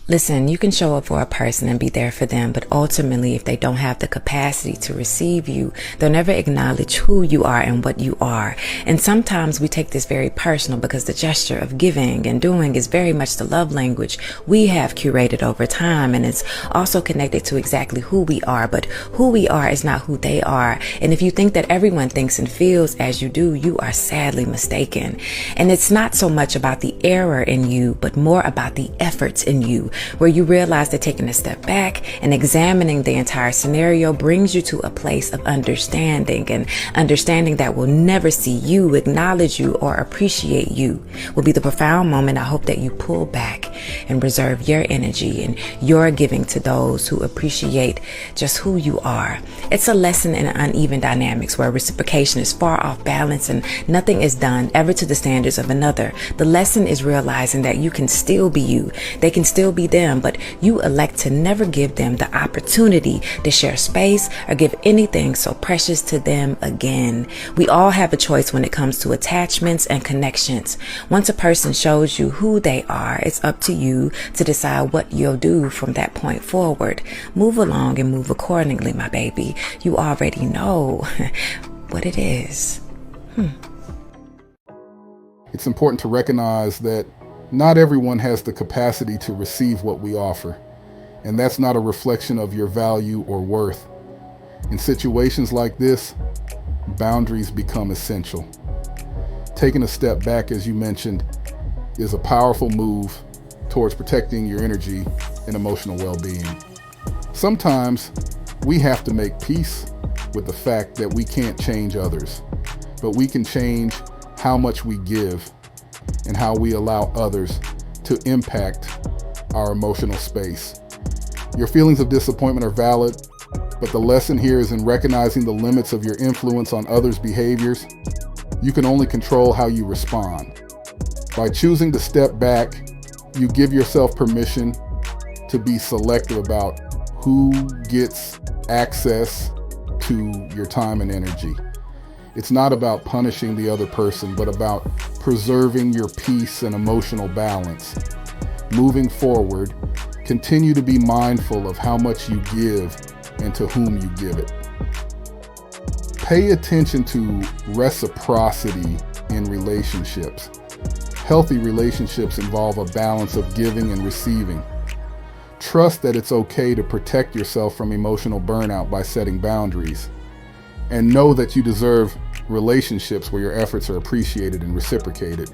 Listen, you can show up for a person and be there for them, but ultimately, if they don't have the capacity to receive you, they'll never acknowledge who you are and what you are. And sometimes we take this very personal because the gesture of giving and doing is very much the love language we have curated over time. And it's also connected to exactly who we are, but who we are is not who they are. And if you think that everyone thinks and feels as you do, you are sadly mistaken. And it's not so much about the error in you, but more about the efforts in you, where you realize that taking a step back and examining the entire scenario brings you to a place of understanding, and understanding that will never see you, acknowledge you, or appreciate you will be the profound moment I hope that you pull back and reserve your energy and your giving to those who appreciate just who you are. It's a lesson in uneven dynamics where reciprocation is far off balance and nothing is done ever to the standards of another. The lesson is realizing that you can still be you. They can still be them, but you elect to never give them the opportunity to share space or give anything so precious to them again. We all have a choice when it comes to attachments and connections. Once a person shows you who they are, it's up to you to decide what you'll do from that point forward. Move along and move accordingly, my baby. You already know what it is. It's important to recognize that not everyone has the capacity to receive what we offer, and that's not a reflection of your value or worth. In situations like this, boundaries become essential. Taking a step back, as you mentioned, is a powerful move towards protecting your energy and emotional well-being. Sometimes we have to make peace with the fact that we can't change others, but we can change how much we give and how we allow others to impact our emotional space. Your feelings of disappointment are valid, but the lesson here is in recognizing the limits of your influence on others' behaviors. You can only control how you respond. By choosing to step back, you give yourself permission to be selective about who gets access to your time and energy. It's not about punishing the other person, but about preserving your peace and emotional balance. Moving forward, continue to be mindful of how much you give and to whom you give it. Pay attention to reciprocity in relationships. Healthy relationships involve a balance of giving and receiving. Trust that it's okay to protect yourself from emotional burnout by setting boundaries. And know that you deserve relationships where your efforts are appreciated and reciprocated.